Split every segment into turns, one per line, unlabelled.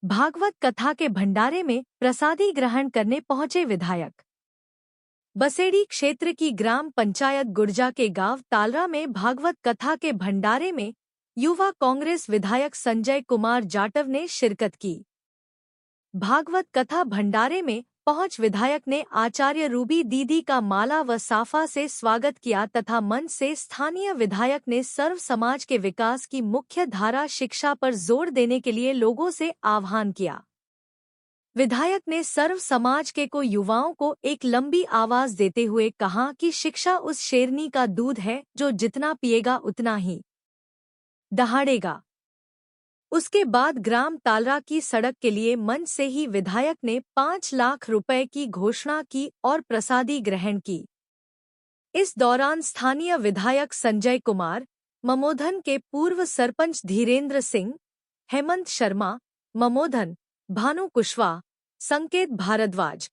भागवत कथा के भंडारे में प्रसादी ग्रहण करने पहुंचे विधायक। बसेड़ी क्षेत्र की ग्राम पंचायत गुर्जा के गांव तालरा में भागवत कथा के भंडारे में युवा कांग्रेस विधायक संजय कुमार जाटव ने शिरकत की। भागवत कथा भंडारे में पहुंच विधायक ने आचार्य रूबी दीदी का माला व साफा से स्वागत किया तथा मंच से स्थानीय विधायक ने सर्व समाज के विकास की मुख्य धारा शिक्षा पर जोर देने के लिए लोगों से आह्वान किया। विधायक ने सर्व समाज के युवाओं को एक लंबी आवाज देते हुए कहा कि शिक्षा उस शेरनी का दूध है जो जितना पिएगा उतना ही दहाड़ेगा। उसके बाद ग्राम तालरा की सड़क के लिए मंच से ही विधायक ने 5 लाख रुपए की घोषणा की और प्रसादी ग्रहण की। इस दौरान स्थानीय विधायक संजय कुमार, ममोधन के पूर्व सरपंच धीरेन्द्र सिंह, हेमंत शर्मा, ममोधन, भानु कुशवाहा, संकेत भारद्वाज,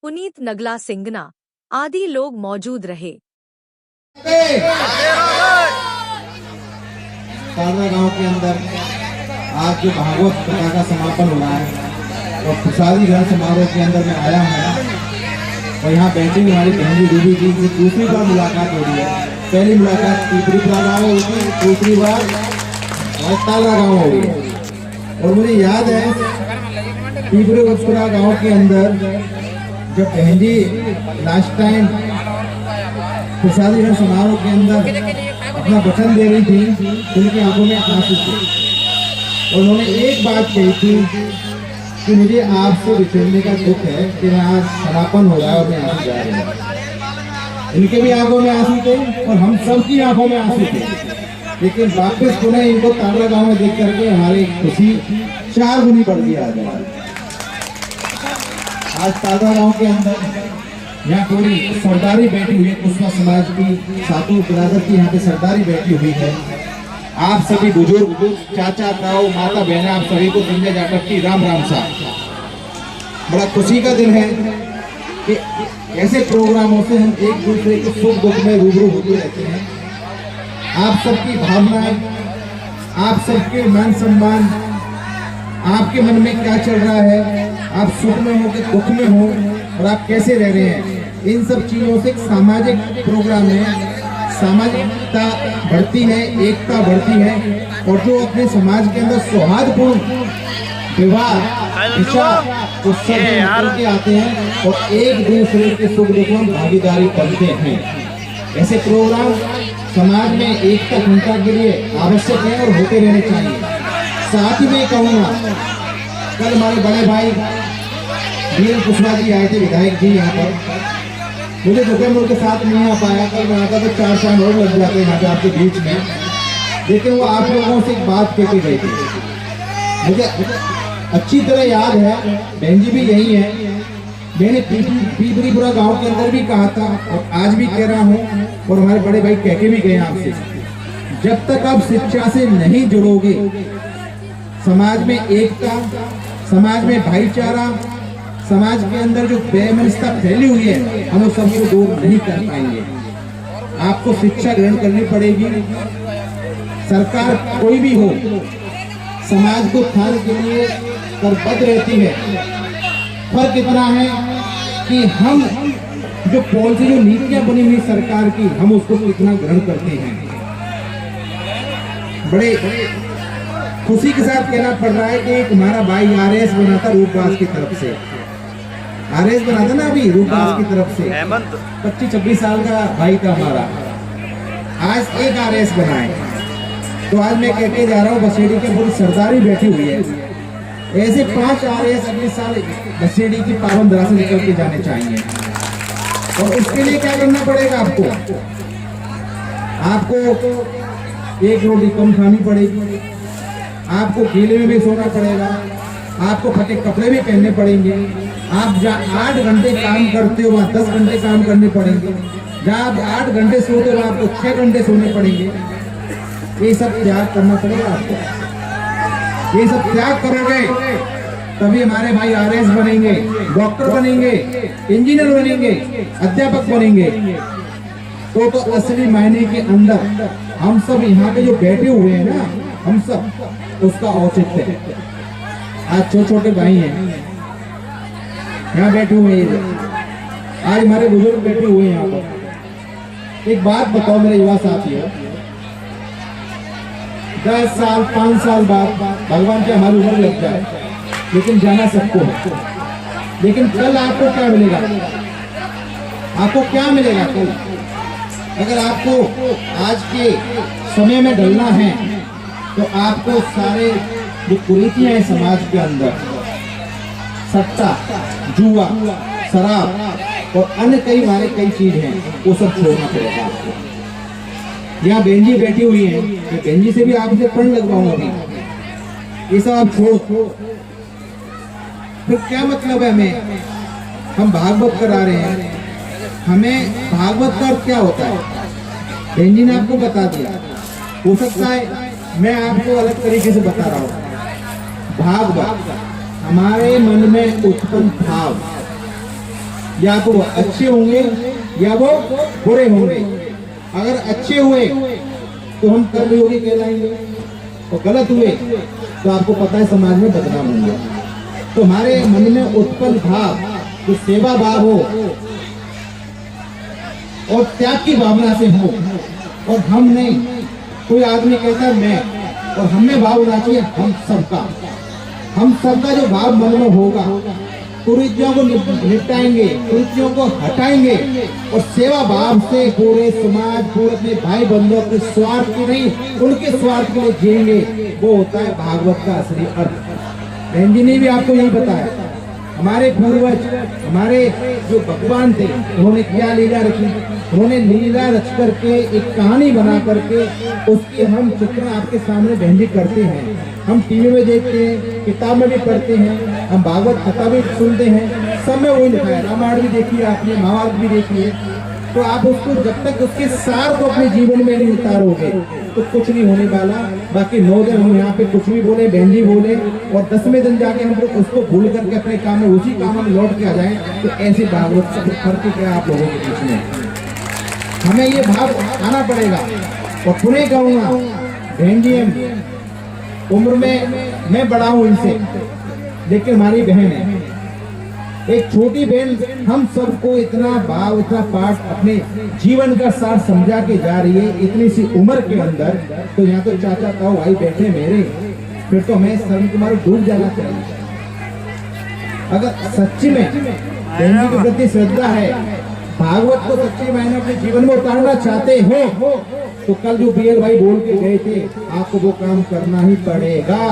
पुनीत नगला सिंगना आदि लोग मौजूद रहे।
तालरा गांव के अंदर आज जो भागवत कथा का समापन हो रहा है और प्रसादी ग्रहण समारोह के अंदर मैं आया हूँ और यहाँ बैठी हमारी बहन रूबी जी से दूसरी बार मुलाकात हो रही है। पहली मुलाकात पीपरीपुरा गाँव में हुई थी, दूसरी बार तालरा गाँव हो रही है। और मुझे याद है पीपरीपुरा गाँव के अंदर जब बहन जी लास्ट टाइम प्रसादी ग्रहण समारोह के अंदर अपना वचन दे रही थी तो उनकी आंखों में आंसू थे। उन्होंने एक बात कही थी कि मुझे आपसे बिछड़ने का दुख है कि आज समापन हो रहा है और मैं आंसू जा रही हूँ। इनके भी आंखों में आंसू थे और हम सबकी आंखों में आंसू थे, लेकिन वापस पुनः इनको तालरा गांव में देख करके हमारी खुशी 4 गुनी बढ़ गई। आज तालरा गांव के अंदर यहाँ पूरी सरदारी बैठी हुई है, कुशवा समाज की सातों बिरादर की यहाँ पे सरदारी बैठी हुई है। आप सभी बुजुर्ग, चाचा, ताऊ, माता, बहनें, आप सभी को संजय जाटव की राम राम साहब। बड़ा खुशी का दिन है कि ऐसे प्रोग्रामों से हम एक दूसरे के सुख दुख में रूबरू होते रहते हैं। आप सबकी भावनाएं, आप सबके मान सम्मान, आपके मन में क्या चल रहा है, आप सुख में हो कि दुख में हो और आप कैसे रह रहे हैं, इन सब चीजों से एक सामाजिक प्रोग्राम है। सामाजिकता बढ़ती है, एकता बढ़ती है और जो अपने समाज के अंदर सौहार्दपूर्ण विवाह विचार तो सब निकल के आते हैं और एक दूसरे के सुख दुख में भागीदारी करते हैं। ऐसे प्रोग्राम समाज में एकता क्षमता के लिए आवश्यक है और होते रहने चाहिए। साथ ही मैं कहूँगा, कल हमारे बड़े भाई वीरेंद्र कुशवाहा जी आए थे, विधायक जी यहाँ पर। मुझे दुख उनके साथ नहीं आ पाया, कल मैं आता तो 4 साल और लग जाते यहाँ पे आपके बीच में, लेकिन वो आप लोगों से एक बात कह के गए थे, मुझे अच्छी तरह याद है। बहन जी भी यही है, मैंने पीपरीपुरा गांव के अंदर भी कहा था और आज भी कह रहा हूँ और हमारे बड़े भाई कह के भी गए आपसे, जब तक आप शिक्षा से नहीं जुड़ोगे, समाज में एकता, समाज में भाईचारा, समाज के अंदर जो बेमनस्ता फैली हुई है, हम उस सबको दूर नहीं कर पाएंगे। आपको शिक्षा ग्रहण करनी पड़ेगी। सरकार कोई भी हो, समाज को थाने के लिए करबद्ध रहती है। फर्क इतना है कि हम जो पॉलिसी, जो नीतियां बनी हुई सरकार की, हम उसको कितना ग्रहण करते हैं। बड़े खुशी के साथ कहना पड़ रहा है कि हमारा भाई आरएस बना था रूपबाज की तरफ से, आरएस बना था ना अभी रूपबाज की तरफ से, 25-26 साल का भाई था हमारा, आज एक आरएस बना है। तो आज मैं कह के जा रहा हूँ, बसेड़ी के पूरी सरदारी बैठी हुई है, ऐसे 5 आरएस अगले साल बसेड़ी की पावन धरा से निकल के जाने चाहिए। और उसके लिए क्या करना पड़ेगा आपको 1 रोटी कम खानी पड़ेगी, आपको गीले में भी सोना पड़ेगा, आपको फटे कपड़े भी पहनने पड़ेंगे। आप जहाँ 8 घंटे काम करते हो वहाँ 10 घंटे काम करने पड़ेंगे, जहाँ आप 8 घंटे सोते हो आपको 6 घंटे सोने पड़ेंगे। ये सब त्याग करना पड़ेगा आपको। ये सब त्याग करोगे तभी हमारे भाई आरएस बनेंगे, डॉक्टर बनेंगे, इंजीनियर बनेंगे, अध्यापक बनेंगे। तो असली मायने के अंदर हम सब यहाँ पे जो बैठे हुए हैं ना, हम सब उसका औचित्य है। आज छोटे छोटे भाई हैं यहाँ बैठे हुए हैं, आज हमारे बुजुर्ग बैठे हुए हैं यहाँ पर। एक बात बताओ मेरे युवा साथियों, 10 साल 5 साल बाद भगवान की हमारी उम्र लग जाए, लेकिन जाना सबको है। लेकिन कल आपको क्या मिलेगा? आपको क्या मिलेगा कल? अगर आपको आज के समय में ढलना है तो आपको सारे जो कुरीतियां हैं समाज के अंदर, सट्टा, जुआ, शराब और अन्य कई चीज हैं, वो सब छोड़ना पड़ेगा आपको। यहाँ बहन जी बैठी हुई हैं, तो बहन जी से भी आपसे प्रण लगवाऊंगी, ये सब आप छोड़। फिर क्या मतलब है हमें? हम भागवत करा रहे हैं, हमें भागवत का अर्थ क्या होता है बहन जी ने आपको बता दिया। हो सकता है मैं आपको अलग तरीके से बता रहा हूँ। भागवत हमारे मन में उत्पन्न भाव, या तो वो अच्छे होंगे या वो बुरे होंगे। अगर अच्छे हुए तो हम कर्मयोगी कहलाएंगे, और गलत हुए तो आपको पता है समाज में बदनाम होंगे। तो हमारे मन में उत्पन्न भाव जो सेवा भाव हो और त्याग की भावना से हो, और हम नहीं, कोई आदमी कहता है मैं, और हमें भाव होना चाहिए हम सबका जो भाव मन में होगा, कुरीतियों को निपटाएंगे, कुरीतियों को हटाएंगे, और सेवा भाव से पूरे समाज, पूरे अपने भाई बंधुओं के स्वार्थ की नहीं, उनके स्वार्थ के लिए जिएंगे। वो होता है भागवत का असली अर्थ। बहन जी ने भी आपको यही बताया। हमारे पूर्वज, हमारे जो भगवान थे, उन्होंने क्या लीला रखी? उन्होंने लीला रच करके एक कहानी बना करके उसकी हम चित्रण आपके सामने बहन जी करते हैं। हम टीवी में देखते हैं, किताब में भी पढ़ते हैं, हम भागवत कथा भी सुनते हैं, सब में वही लिखा है। रामायण भी देखिए आपने, महाभारत भी देखिए। तो आप उसको जब तक उसके सार को अपने जीवन में नहीं उतारोगे तो कुछ नहीं होने वाला। बाकी 9 दिन हम यहाँ पे कुछ भी बोले, बहन जी बोले, और 10वें दिन जाके हम लोग उसको भूल करके अपने काम में, उसी काम में लौट के आ जाए, तो ऐसे भागवत से फर्क क्या आप लोगों के बीच में? हमें ये भाव आना पड़ेगा। और पुनः कहूँगा बहन जी, उम्र में मैं बड़ा हूँ इनसे, लेकिन हमारी बहन है, एक छोटी बहन हम सबको इतना भाव, इतना पाठ, अपने जीवन का सार समझा के जा रही है इतनी सी उम्र के अंदर। तो यहाँ तो चाचा ताऊ भाई बैठे मेरे, फिर तो हमें शर्म तुम्हारे डूब जाना चाहिए। अगर सच्ची में बहन जी के प्रति श्रद्धा है, भागवत को सच्ची मायने अपने जीवन में उतारना चाहते हो, तो कल जो बीएल भाई बोल के गए थे, आपको वो काम करना ही पड़ेगा।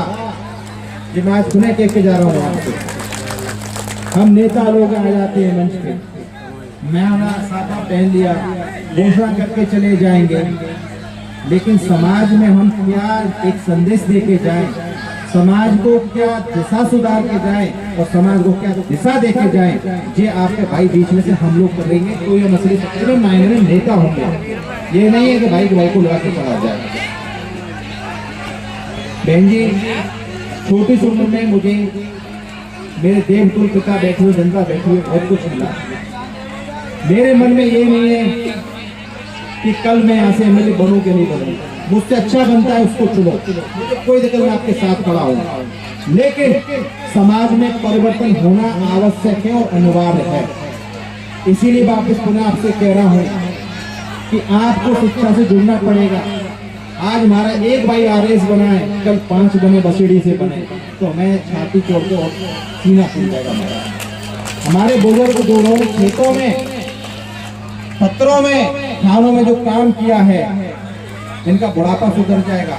ये मैं आज सुने कह के जा रहा हूँ आपको। हम नेता लोग आ जाते हैं मंच पे, मैं साफा पहन लिया, घोषणा करके चले जाएंगे, लेकिन समाज में हम क्या एक संदेश दे के जाए, समाज को क्या दिशा सुधार के जाए, और समाज को क्या दिशा दे के जाए, ये आपके भाई बीच में से हम लोग करेंगे तो ये मसले सच्चे मायने में नेता होंगे। ये नहीं है कि भाई को लगा के चला जाए। बहन जी, छोटी सी उम्र में मुझे मेरे देवतुल पिता बैठे हुए, जनता बैठी हुई, बहुत कुछ मिला। मेरे मन में ये नहीं है कि कल मैं यहाँ से एमएलए बनूं कि नहीं बनूं, मुझसे अच्छा बनता है उसको चुनो, कोई दिक्कत, मैं आपके साथ खड़ा हूँ। लेकिन समाज में परिवर्तन होना आवश्यक है और अनिवार्य है। इसीलिए वापस पुनः आपसे कह रहा हूँ कि आपको शिक्षा से जुड़ना पड़ेगा। आज हमारा एक भाई आरएस बना है, कल 5 बने, बसेड़ी से बने, तो मैं छाती तोड़ के और सीना फूल जाएगा हमारे बुजुर्ग जो उन्होंने खेतों में, पत्थरों में, खानों में जो काम किया है, इनका बुढ़ापा सुधर जाएगा,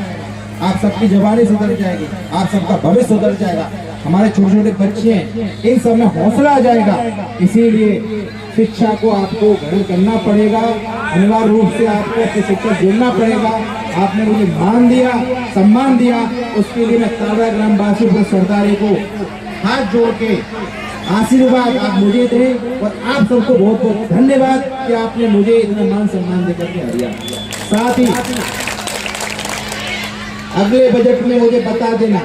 आप सबकी जवानी सुधर जाएगी, आप सबका भविष्य सुधर जाएगा। हमारे छोटे छोटे बच्चे हैं, इन सब में हौसला आ जाएगा। इसीलिए शिक्षा को आपको ग्रहण करना पड़ेगा, अनिवार्य रूप से आपको अपनी शिक्षा जोड़ना पड़ेगा। आपने मुझे मान दिया, सम्मान दिया, उसके लिए मैं तालरा ग्राम वासी पर सरदारी को हाथ जोड़ के आशीर्वाद आप मुझे दें, और आप सबको बहुत बहुत धन्यवाद कि आपने मुझे इतना मान सम्मान देकर के हरिया। साथ ही अगले बजट में मुझे बता देना,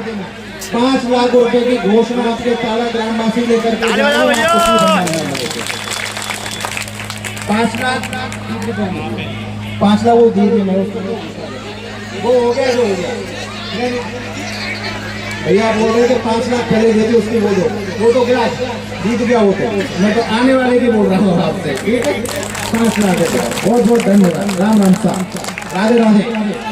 5 लाख रुपए की घोषणा आपके ताला ग्रामवासी लेकर के 5 लाख वो दे दिए, वो हो गया जो हो गया। भैया बोल रहे हैं कि 5 लाख पहले देते उसकी बोल दो, फोटोग्राफ जीत गया वो तो। मैं तो आने वाले की बोल रहा हूँ आपसे, ठीक है। 5 लाख देते, बहुत बहुत धन्यवाद। राम राम साहब, राधे राधे।